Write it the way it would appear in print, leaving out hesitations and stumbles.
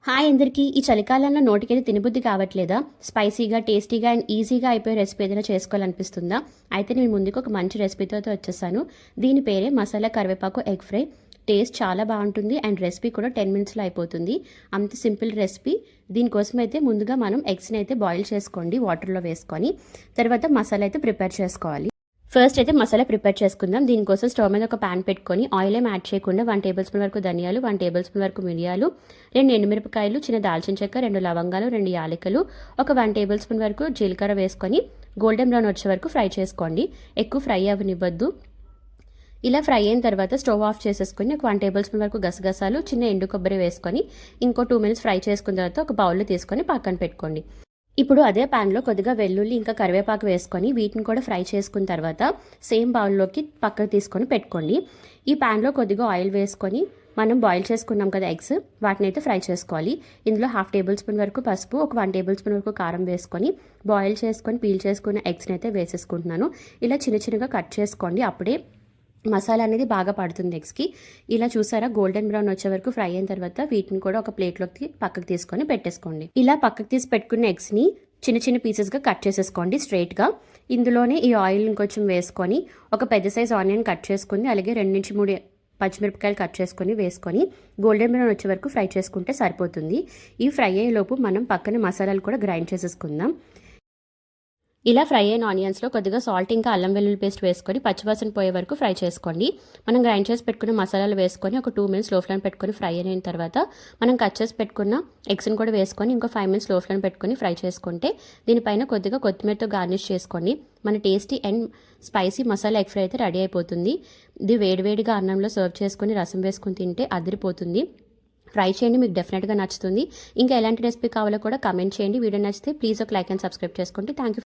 Hi అందరికీ. ఈ చలికాలంలో నోటికైతే తినబుద్ధి కావట్లేదా? స్పైసీగా, టేస్టీగా అండ్ ఈజీగా అయిపోయే రెసిపీ ఏదైనా చేసుకోవాలనిపిస్తుందా? అయితే నేను ముందుకు ఒక మంచి రెసిపీతో వచ్చేసాను. దీని పేరే మసాలా కరివేపాకు ఎగ్ ఫ్రై. టేస్ట్ చాలా బాగుంటుంది అండ్ రెసిపీ కూడా 10 మినిట్స్లో అయిపోతుంది. అంత సింపుల్ రెసిపీ. దీనికోసం అయితే ముందుగా మనం ఎగ్స్ని అయితే బాయిల్ చేసుకోండి వాటర్లో వేసుకొని. తర్వాత మసాలా అయితే ప్రిపేర్ చేసుకోవాలి. ఫస్ట్ అయితే మసాలా ప్రిపేర్ చేసుకుందాం. దీనికోసం స్టవ్ మీద ఒక ప్యాన్ పెట్టుకొని ఆయిల్ ఏం యాడ్ చేయకుండా 1 టేబుల్ స్పూన్ వరకు ధనియాలు, 1 టేబుల్ స్పూన్ వరకు మిరియాలు, 2 ఎండుమిరపకాయలు, చిన్న దాల్చిన చెక్క, 2 లవంగాలు, 2 యాలకులు, ఒక 1 టేబుల్ స్పూన్ వరకు జీలకర్ర వేసుకొని గోల్డెన్ బ్రౌన్ వచ్చే వరకు ఫ్రై చేసుకోండి. ఎక్కువ ఫ్రై అవ్వనివ్వద్దు. ఇలా ఫ్రై అయిన తర్వాత స్టవ్ ఆఫ్ చేసేసుకొని ఒక 1 టేబుల్ స్పూన్ వరకు గసగసాలు, చిన్న ఎండు కొబ్బరి వేసుకొని ఇంకో 2 మినిట్స్ ఫ్రై చేసుకున్న తర్వాత ఒక బౌల్లో తీసుకొని పక్కన పెట్టుకోండి. ఇప్పుడు అదే ప్యాన్లో కొద్దిగా వెల్లుల్లి ఇంకా కరివేపాకు వేసుకొని వీటిని కూడా ఫ్రై చేసుకున్న తర్వాత సేమ్ బౌల్లోకి పక్కకు తీసుకొని పెట్టుకోండి. ఈ ప్యాన్లో కొద్దిగా ఆయిల్ వేసుకొని మనం బాయిల్ చేసుకున్నాం కదా ఎగ్స్, వాటిని అయితే ఫ్రై చేసుకోవాలి. ఇందులో 1/2 టేబుల్ స్పూన్ వరకు పసుపు, ఒక 1 టేబుల్ స్పూన్ వరకు కారం వేసుకొని బాయిల్ చేసుకొని పీల్ చేసుకున్న ఎగ్స్ని అయితే వేసేసుకుంటున్నాను. ఇలా చిన్న చిన్నగా కట్ చేసుకోండి. అప్పుడే మసాలా అనేది బాగా పడుతుంది ఎగ్స్కి. ఇలా చూసారా, గోల్డెన్ బ్రౌన్ వచ్చే వరకు ఫ్రై అయిన తర్వాత వీటిని కూడా ఒక ప్లేట్లోకి పక్కకు తీసుకొని పెట్టేసుకోండి. ఇలా పక్కకు తీసి పెట్టుకున్న ఎగ్స్ని చిన్న చిన్న పీసెస్గా కట్ చేసేసుకోండి స్ట్రైట్గా. ఇందులోనే ఈ ఆయిల్ని కొంచెం వేసుకొని ఒక పెద్ద సైజ్ ఆనియన్ కట్ చేసుకుని, అలాగే 2 నుంచి 3 పచ్చిమిరపకాయలు కట్ చేసుకొని వేసుకొని గోల్డెన్ బ్రౌన్ వచ్చే వరకు ఫ్రై చేసుకుంటే సరిపోతుంది. ఈ ఫ్రై అయ్యేలోపు మనం పక్కన మసాలాలు కూడా గ్రైండ్ చేసేసుకుందాం. ఇలా ఫ్రై అయిన ఆనియన్స్లో కొద్దిగా సాల్ట్ ఇంకా అల్లం వెల్లుల్లి పేస్ట్ వేసుకొని పచ్చివాసన పోయే వరకు ఫ్రై చేసుకోండి. మనం గ్రైండ్ చేసి పెట్టుకున్న మసాలాలు వేసుకొని ఒక 2 మినిట్స్ లో ఫ్లేమ్ పెట్టుకొని ఫ్రై అయిన తర్వాత మనం కట్ చేసి పెట్టుకున్న ఎగ్స్ని కూడా వేసుకొని ఇంకో 5 మినిట్స్ లో ఫ్లేమ్ పెట్టుకొని ఫ్రై చేసుకుంటే దీనిపైన కొద్దిగా కొత్తిమీరతో గార్నిష్ చేసుకోండి. మన tasty and spicy masala egg fry అయితే రెడీ అయిపోతుంది. ఇది వేడివేడిగా అన్నంలో సర్వ్ చేసుకొని రసం వేసుకొని తింటే అదిరిపోతుంది. ట్రై చేయండి, మీకు డెఫినెట్గా నచ్చుతుంది. ఇంకా ఎలాంటి రెసిపీ కావాలో కూడా కమెంట్ చేయండి. వీడియో నచ్చితే ప్లీజ్ ఒక లైక్ అండ్ సబ్స్క్రైబ్ చేసుకోండి. Thank you.